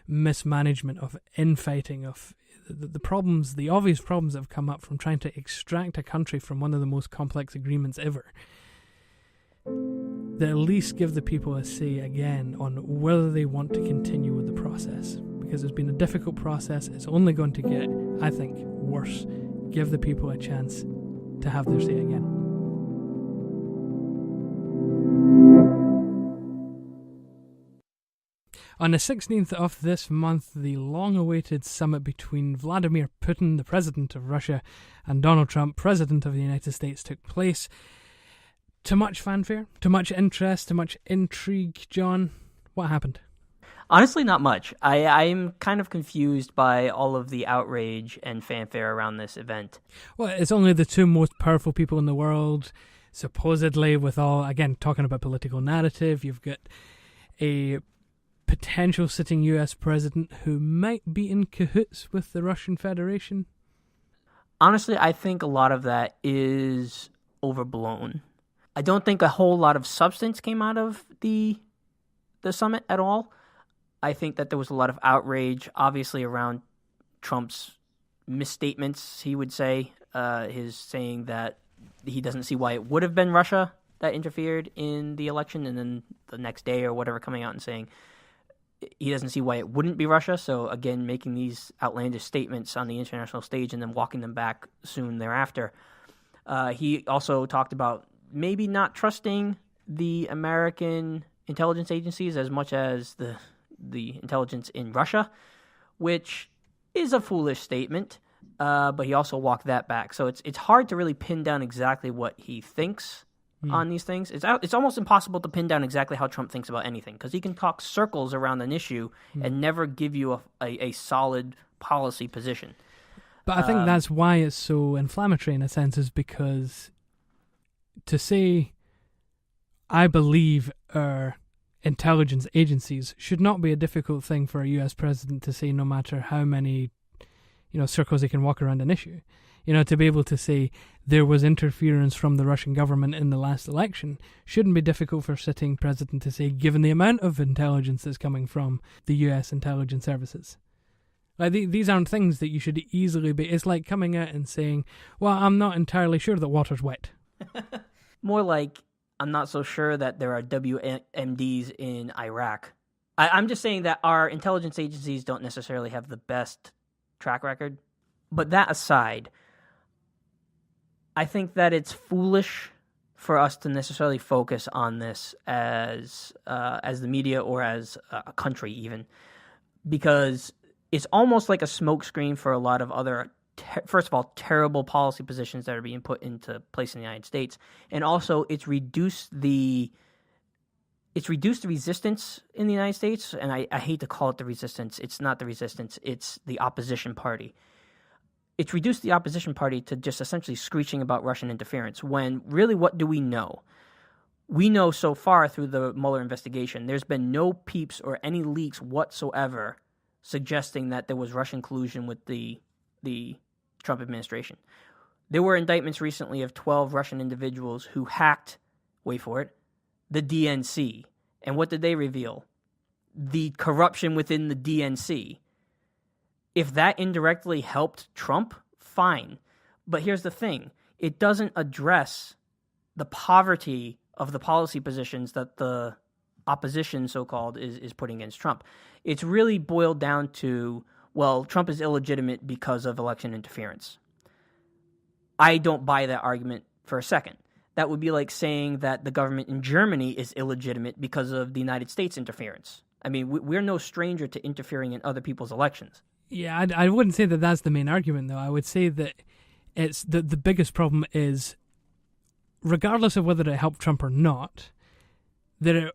mismanagement, of infighting, of the problems, the obvious problems that have come up from trying to extract a country from one of the most complex agreements ever. That at least give the people a say again on whether they want to continue with the process. Because it's been a difficult process, it's only going to get, I think, worse. Give the people a chance to have their say again. On the 16th of this month, the long-awaited summit between Vladimir Putin, the president of Russia, and Donald Trump, president of the United States, took place. Too much fanfare? Too much interest? Too much intrigue? John, what happened? Honestly, not much. I'm kind of confused by all of the outrage and fanfare around this event. Well, it's only the two most powerful people in the world, supposedly, with all, again, talking about political narrative. You've got a potential sitting US president who might be in cahoots with the Russian Federation. Honestly, I think a lot of that is overblown. I don't think a whole lot of substance came out of the summit at all. I think that there was a lot of outrage, obviously, around Trump's misstatements, he would say. His saying that he doesn't see why it would have been Russia that interfered in the election, and then the next day or whatever coming out and saying he doesn't see why it wouldn't be Russia. So, again, making these outlandish statements on the international stage and then walking them back soon thereafter. He also talked about maybe not trusting the American intelligence agencies as much as the intelligence in Russia, which is a foolish statement, but he also walked that back. So it's hard to really pin down exactly what he thinks on these things. It's almost impossible to pin down exactly how Trump thinks about anything, because he can talk circles around an issue and never give you a solid policy position. But I think that's why it's so inflammatory in a sense, is because to say, I believe our intelligence agencies should not be a difficult thing for a US president to say, no matter how many, circles he can walk around an issue. To be able to say there was interference from the Russian government in the last election shouldn't be difficult for a sitting president to say, given the amount of intelligence that's coming from the US intelligence services. Like these aren't things that you should easily be. It's like coming out and saying, well, I'm not entirely sure that water's wet. More like, I'm not so sure that there are WMDs in Iraq. I'm just saying that our intelligence agencies don't necessarily have the best track record. But that aside, I think that it's foolish for us to necessarily focus on this as the media or as a country even, because it's almost like a smokescreen for a lot of other, first of all, terrible policy positions that are being put into place in the United States, and also it's reduced the resistance in the United States, and I hate to call it the resistance. It's not the resistance. It's the opposition party. It's reduced the opposition party to just essentially screeching about Russian interference, when really what do we know? We know so far through the Mueller investigation, there's been no peeps or any leaks whatsoever suggesting that there was Russian collusion with the Trump administration. There were indictments recently of 12 Russian individuals who hacked, wait for it, the DNC. And what did they reveal? The corruption within the DNC. If that indirectly helped Trump, fine. But here's the thing. It doesn't address the poverty of the policy positions that the opposition, so-called, is putting against Trump. It's really boiled down to, well, Trump is illegitimate because of election interference. I don't buy that argument for a second. That would be like saying that the government in Germany is illegitimate because of the United States interference. I mean, we're no stranger to interfering in other people's elections. Yeah, I wouldn't say that that's the main argument, though. I would say that it's the biggest problem is, regardless of whether it helped Trump or not, there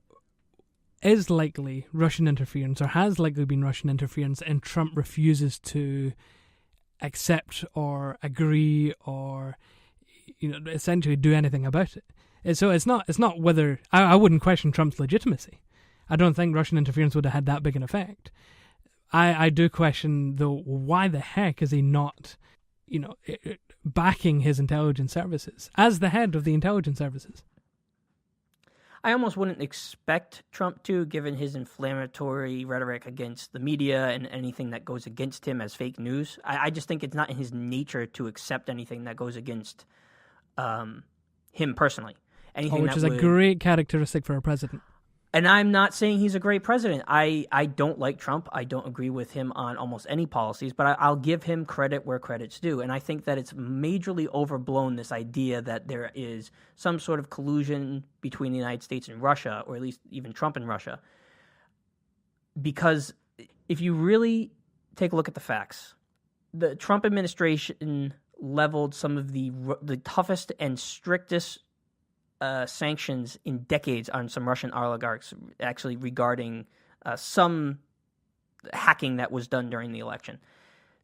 is likely Russian interference, or has likely been Russian interference, and Trump refuses to accept or agree or, essentially do anything about it. And so it's not whether I wouldn't question Trump's legitimacy. I don't think Russian interference would have had that big an effect. I do question, though, why the heck is he not, backing his intelligence services as the head of the intelligence services? I almost wouldn't expect Trump to, given his inflammatory rhetoric against the media and anything that goes against him as fake news. I just think it's not in his nature to accept anything that goes against him personally. Anything which is a great characteristic for a president. And I'm not saying he's a great president. I don't like Trump. I don't agree with him on almost any policies, but I'll give him credit where credit's due. And I think that it's majorly overblown, this idea that there is some sort of collusion between the United States and Russia, or at least even Trump and Russia. Because if you really take a look at the facts, the Trump administration leveled some of the toughest and strictest sanctions in decades on some Russian oligarchs, actually regarding some hacking that was done during the election.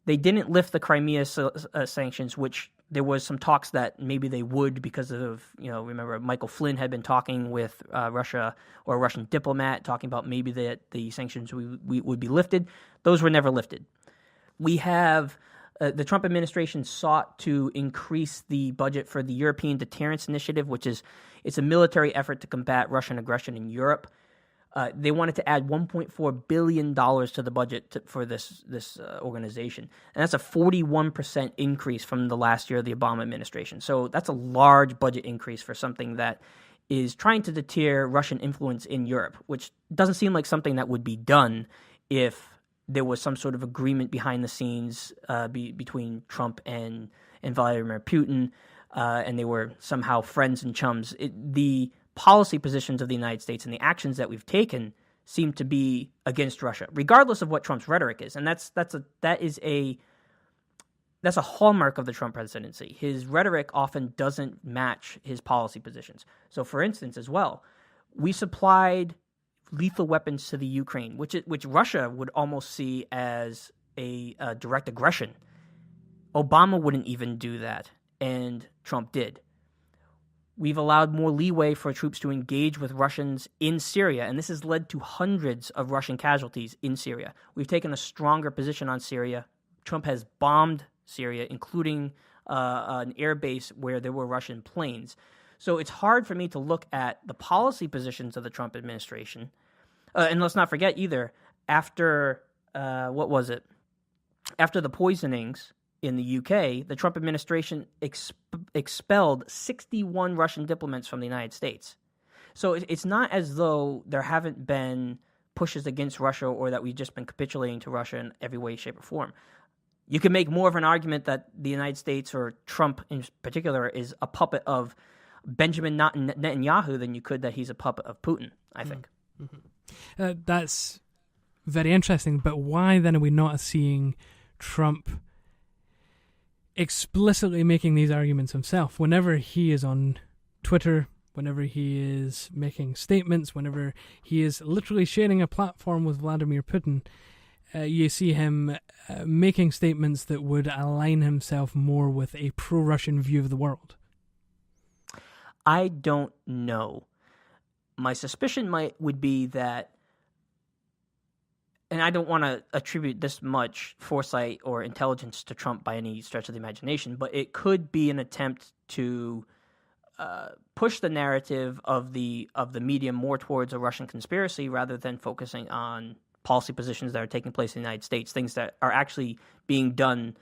They didn't lift the Crimea sanctions, which there was some talks that maybe they would because of, remember Michael Flynn had been talking with Russia, or a Russian diplomat, talking about maybe that the sanctions would be lifted. Those were never lifted. We have the Trump administration sought to increase the budget for the European Deterrence Initiative, which it's a military effort to combat Russian aggression in Europe. They wanted to add $1.4 billion to the budget for this organization. And that's a 41% increase from the last year of the Obama administration. So that's a large budget increase for something that is trying to deter Russian influence in Europe, which doesn't seem like something that would be done if there was some sort of agreement behind the scenes between Trump and Vladimir Putin, and they were somehow friends and chums. The policy positions of the United States and the actions that we've taken seem to be against Russia, regardless of what Trump's rhetoric is, and that's a hallmark of the Trump presidency. His rhetoric often doesn't match his policy positions. So, for instance, as well, we supplied lethal weapons to the Ukraine, which Russia would almost see as a direct aggression Obama wouldn't even do that, and Trump did. We've allowed more leeway for troops to engage with Russians in Syria, and this has led to hundreds of Russian casualties in Syria. We've taken a stronger position on Syria. Trump has bombed Syria, including an air base where there were Russian planes. So it's hard for me to look at the policy positions of the Trump administration. And let's not forget either, after, After the poisonings in the UK, the Trump administration expelled 61 Russian diplomats from the United States. So it's not as though there haven't been pushes against Russia or that we've just been capitulating to Russia in every way, shape, or form. You can make more of an argument that the United States, or Trump in particular, is a puppet of Benjamin Netanyahu than you could that he's a puppet of Putin, I think. Mm-hmm. That's very interesting, but why then are we not seeing Trump explicitly making these arguments himself? Whenever he is on Twitter, whenever he is making statements, whenever he is literally sharing a platform with Vladimir Putin, you see him making statements that would align himself more with a pro-Russian view of the world. I don't know. My suspicion would be that, and I don't want to attribute this much foresight or intelligence to Trump by any stretch of the imagination, but it could be an attempt to push the narrative of the media more towards a Russian conspiracy rather than focusing on policy positions that are taking place in the United States, things that are actually being done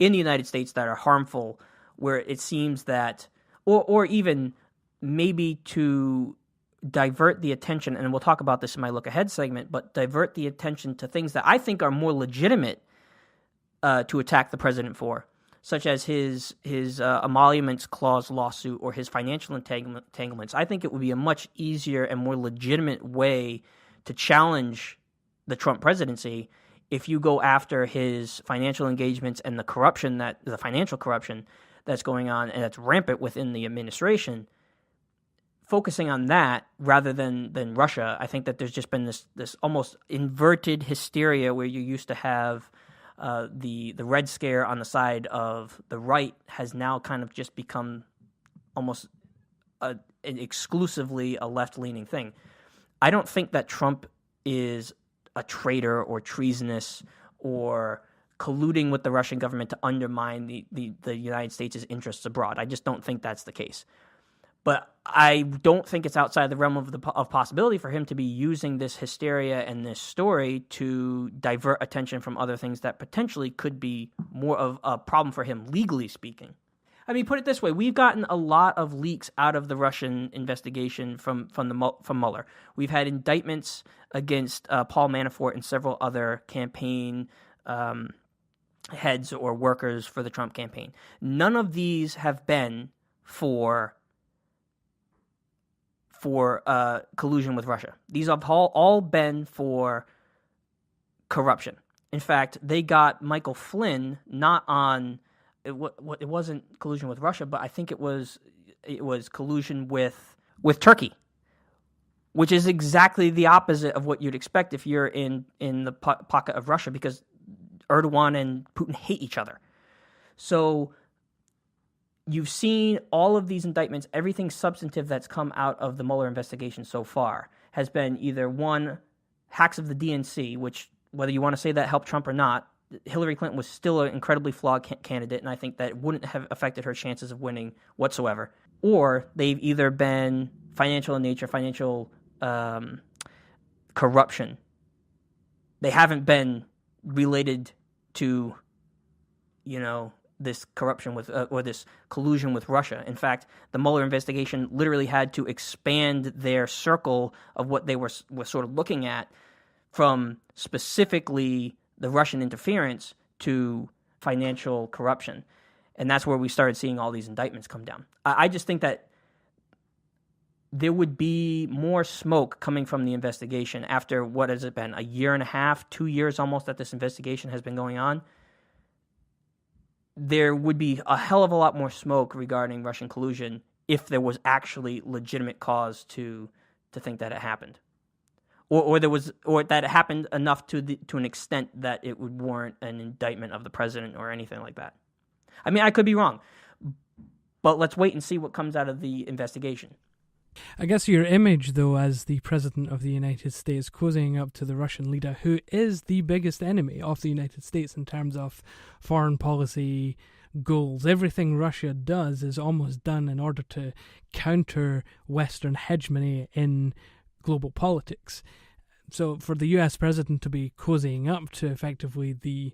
in the United States that are harmful, where it seems that, or even maybe to divert the attention, and we'll talk about this in my Look Ahead segment, but divert the attention to things that I think are more legitimate to attack the president for, such as his emoluments clause lawsuit or his financial entanglements. I think it would be a much easier and more legitimate way to challenge the Trump presidency if you go after his financial engagements and the financial corruption that's going on and that's rampant within the administration. Focusing on that rather than Russia, I think that there's just been this almost inverted hysteria where you used to have the Red Scare on the side of the right has now kind of just become almost exclusively a left-leaning thing. I don't think that Trump is a traitor or treasonous or colluding with the Russian government to undermine the United States' interests abroad. I just don't think that's the case. But I don't think it's outside the realm of possibility for him to be using this hysteria and this story to divert attention from other things that potentially could be more of a problem for him, legally speaking. I mean, put it this way: we've gotten a lot of leaks out of the Russian investigation from Mueller. We've had indictments against Paul Manafort and several other campaign heads or workers for the Trump campaign. None of these have been for collusion with Russia. These have all been for corruption. In fact, they got Michael Flynn not on. It wasn't collusion with Russia, but I think it was collusion with Turkey, which is exactly the opposite of what you'd expect if you're in the pocket of Russia, because Erdogan and Putin hate each other. So you've seen all of these indictments, everything substantive that's come out of the Mueller investigation so far has been either one, hacks of the DNC, which whether you want to say that helped Trump or not, Hillary Clinton was still an incredibly flawed candidate, and I think that wouldn't have affected her chances of winning whatsoever. Or they've either been financial in nature, financial corruption. They haven't been related to, this corruption with or this collusion with Russia. In fact, the Mueller investigation literally had to expand their circle of what they were sort of looking at from specifically the Russian interference to financial corruption. And that's where we started seeing all these indictments come down. I just think that there would be more smoke coming from the investigation after, what has it been, a year and a half, 2 years almost that this investigation has been going on. There would be a hell of a lot more smoke regarding Russian collusion if there was actually legitimate cause to think that it happened. Or that it happened enough to an extent that it would warrant an indictment of the president or anything like that. I mean, I could be wrong, but let's wait and see what comes out of the investigation. I guess your image, though, as the President of the United States cozying up to the Russian leader, who is the biggest enemy of the United States in terms of foreign policy goals. Everything Russia does is almost done in order to counter Western hegemony in global politics. So for the US President to be cozying up to effectively the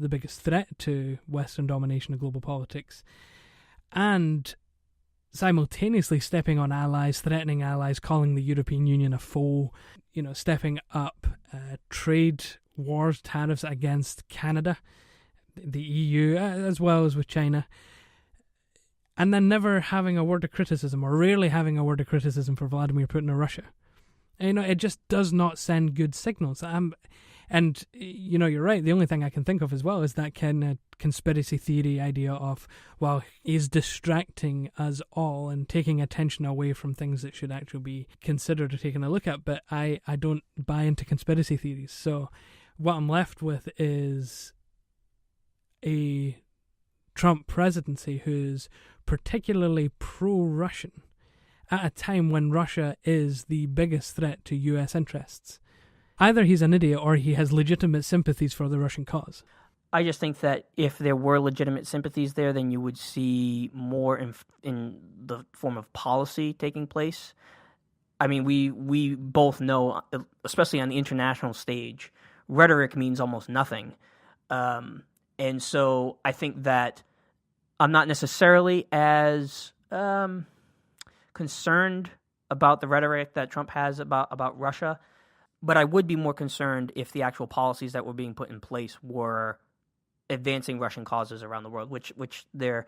biggest threat to Western domination of global politics, and simultaneously stepping on allies, threatening allies, calling the European Union a foe, stepping up trade wars, tariffs against Canada, the EU, as well as with China, and then never having a word of criticism, or rarely having a word of criticism for Vladimir Putin or Russia. It just does not send good signals. And you're right. The only thing I can think of as well is that kind of conspiracy theory idea of, well, he's distracting us all and taking attention away from things that should actually be considered or taken a look at. But I don't buy into conspiracy theories. So what I'm left with is a Trump presidency who's particularly pro-Russian at a time when Russia is the biggest threat to US interests. Either he's an idiot or he has legitimate sympathies for the Russian cause. I just think that if there were legitimate sympathies there, then you would see more in the form of policy taking place. I mean, we both know, especially on the international stage, rhetoric means almost nothing. And so I think that I'm not necessarily as concerned about the rhetoric that Trump has about Russia, but I would be more concerned if the actual policies that were being put in place were advancing Russian causes around the world, which they're,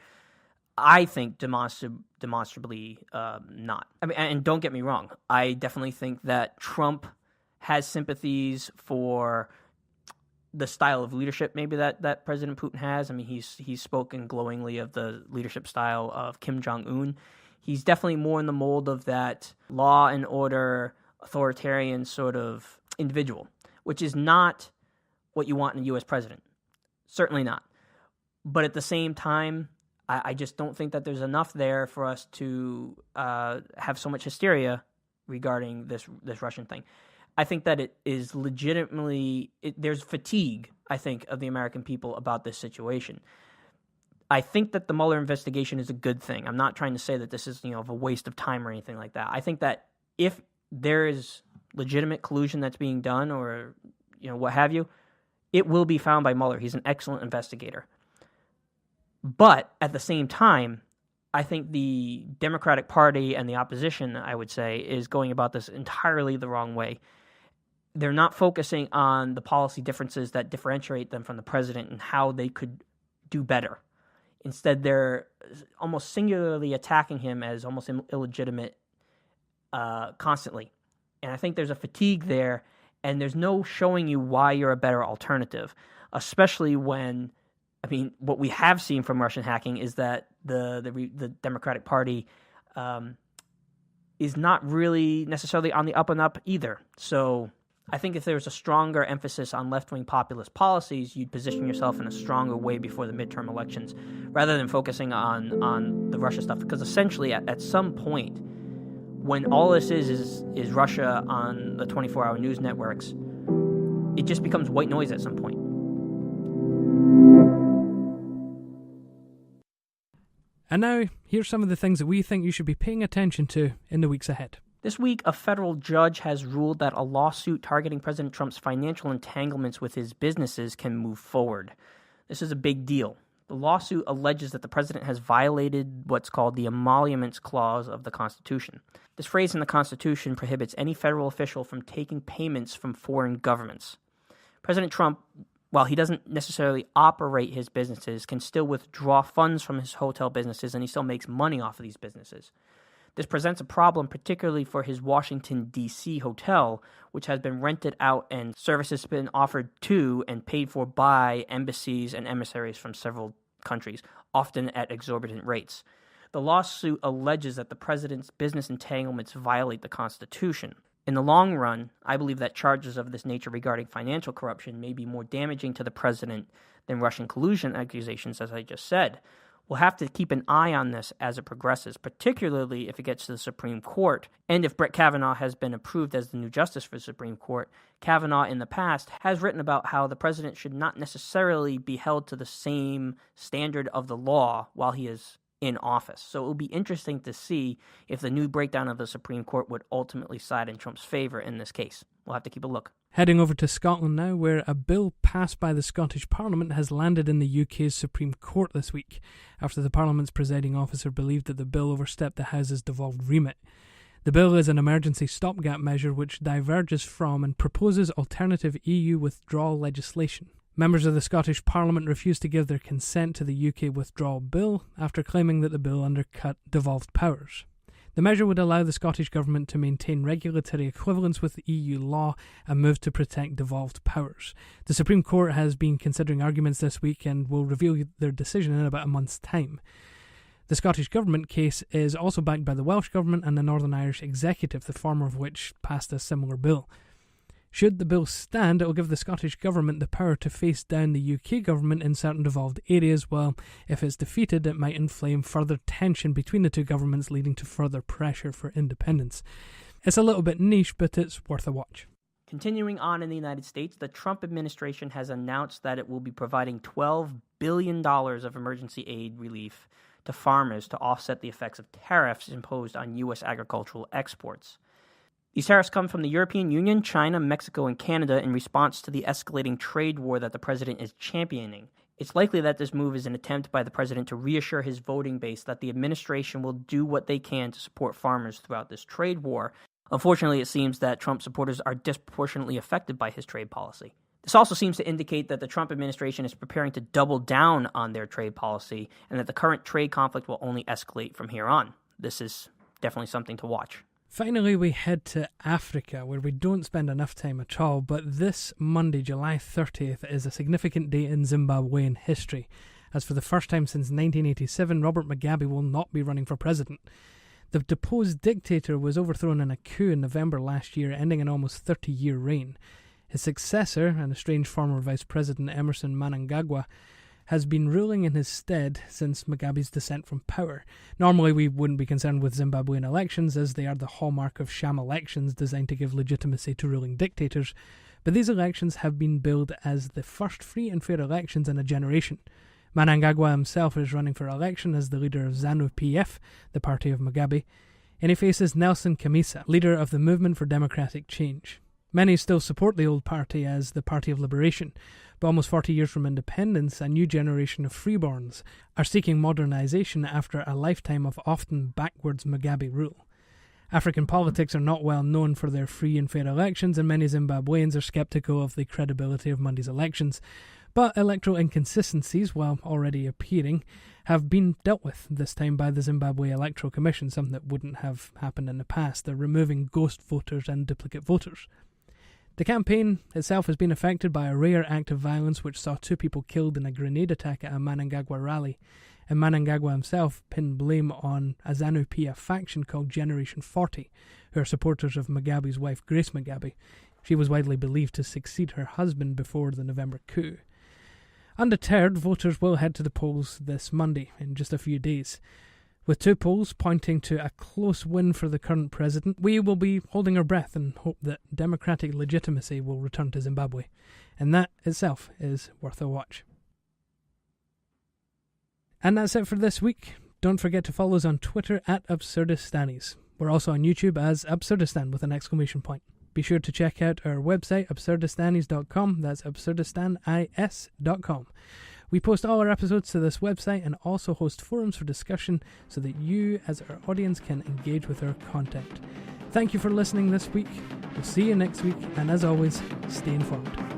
I think, demonstrably not. I mean, and don't get me wrong, I definitely think that Trump has sympathies for the style of leadership maybe that President Putin has. I mean, he's spoken glowingly of the leadership style of Kim Jong-un. He's definitely more in the mold of that law and order, authoritarian sort of individual, which is not what you want in a U.S. president. Certainly not. But at the same time, I just don't think that there's enough there for us to have so much hysteria regarding this Russian thing. I think that it is legitimately, there's fatigue, I think, of the American people about this situation. I think that the Mueller investigation is a good thing. I'm not trying to say that this is, of a waste of time or anything like that. I think that if there is legitimate collusion that's being done or, what have you, it will be found by Mueller. He's an excellent investigator. But at the same time, I think the Democratic Party and the opposition, I would say, is going about this entirely the wrong way. They're not focusing on the policy differences that differentiate them from the president and how they could do better. Instead, they're almost singularly attacking him as almost illegitimate constantly. And I think there's a fatigue there, and there's no showing you why you're a better alternative, especially when, what we have seen from Russian hacking is that the Democratic Party is not really necessarily on the up and up either. So I think if there was a stronger emphasis on left-wing populist policies, you'd position yourself in a stronger way before the midterm elections, rather than focusing on the Russia stuff. Because essentially, at some point, when all this is Russia on the 24-hour news networks, it just becomes white noise at some point. And now, here's some of the things that we think you should be paying attention to in the weeks ahead. This week, a federal judge has ruled that a lawsuit targeting President Trump's financial entanglements with his businesses can move forward. This is a big deal. The lawsuit alleges that the president has violated what's called the Emoluments Clause of the Constitution. This phrase in the Constitution prohibits any federal official from taking payments from foreign governments. President Trump, while he doesn't necessarily operate his businesses, can still withdraw funds from his hotel businesses, and he still makes money off of these businesses. This presents a problem particularly for his Washington, D.C. hotel, which has been rented out and services been offered to and paid for by embassies and emissaries from several countries, often at exorbitant rates. The lawsuit alleges that the president's business entanglements violate the Constitution. In the long run, I believe that charges of this nature regarding financial corruption may be more damaging to the president than Russian collusion accusations, as I just said. We'll have to keep an eye on this as it progresses, particularly if it gets to the Supreme Court. And if Brett Kavanaugh has been approved as the new justice for the Supreme Court, Kavanaugh in the past has written about how the president should not necessarily be held to the same standard of the law while he is in office. So it will be interesting to see if the new breakdown of the Supreme Court would ultimately side in Trump's favor in this case. We'll have to keep a look. Heading over to Scotland now, where a bill passed by the Scottish Parliament has landed in the UK's Supreme Court this week, after the Parliament's presiding officer believed that the bill overstepped the House's devolved remit. The bill is an emergency stopgap measure which diverges from and proposes alternative EU withdrawal legislation. Members of the Scottish Parliament refused to give their consent to the UK withdrawal bill after claiming that the bill undercut devolved powers. The measure would allow the Scottish Government to maintain regulatory equivalence with EU law and move to protect devolved powers. The Supreme Court has been considering arguments this week and will reveal their decision in about a month's time. The Scottish Government case is also backed by the Welsh Government and the Northern Irish Executive, the former of which passed a similar bill. Should the bill stand, it will give the Scottish Government the power to face down the UK Government in certain devolved areas, while if it's defeated, it might inflame further tension between the two governments, leading to further pressure for independence. It's a little bit niche, but it's worth a watch. Continuing on in the United States, the Trump administration has announced that it will be providing $12 billion of emergency aid relief to farmers to offset the effects of tariffs imposed on U.S. agricultural exports. These tariffs come from the European Union, China, Mexico, and Canada in response to the escalating trade war that the president is championing. It's likely that this move is an attempt by the president to reassure his voting base that the administration will do what they can to support farmers throughout this trade war. Unfortunately, it seems that Trump supporters are disproportionately affected by his trade policy. This also seems to indicate that the Trump administration is preparing to double down on their trade policy and that the current trade conflict will only escalate from here on. This is definitely something to watch. Finally, we head to Africa, where we don't spend enough time at all, but this Monday, July 30th, is a significant day in Zimbabwean history, as for the first time since 1987, Robert Mugabe will not be running for president. The deposed dictator was overthrown in a coup in November last year, ending an almost 30-year reign. His successor, an estranged former Vice President Emerson Mnangagwa, has been ruling in his stead since Mugabe's descent from power. Normally we wouldn't be concerned with Zimbabwean elections, as they are the hallmark of sham elections designed to give legitimacy to ruling dictators, but these elections have been billed as the first free and fair elections in a generation. Mnangagwa himself is running for election as the leader of ZANU-PF, the party of Mugabe, and he faces Nelson Chamisa, leader of the Movement for Democratic Change. Many still support the old party as the Party of Liberation, but almost 40 years from independence, a new generation of freeborns are seeking modernisation after a lifetime of often backwards Mugabe rule. African politics are not well known for their free and fair elections, and many Zimbabweans are sceptical of the credibility of Monday's elections. But electoral inconsistencies, while already appearing, have been dealt with this time by the Zimbabwe Electoral Commission, something that wouldn't have happened in the past. They're removing ghost voters and duplicate voters. The campaign itself has been affected by a rare act of violence which saw 2 people killed in a grenade attack at a Mnangagwa rally, and Mnangagwa himself pinned blame on a ZANU-PF faction called Generation 40, who are supporters of Mugabe's wife Grace Mugabe. She was widely believed to succeed her husband before the November coup. Undeterred, voters will head to the polls this Monday, in just a few days. With 2 polls pointing to a close win for the current president, we will be holding our breath and hope that democratic legitimacy will return to Zimbabwe. And that itself is worth a watch. And that's it for this week. Don't forget to follow us on Twitter at Absurdistanis. We're also on YouTube as Absurdistan with an exclamation point. Be sure to check out our website, absurdistanis.com. That's absurdistanis.com. We post all our episodes to this website and also host forums for discussion so that you, as our audience, can engage with our content. Thank you for listening this week. We'll see you next week, and as always, stay informed.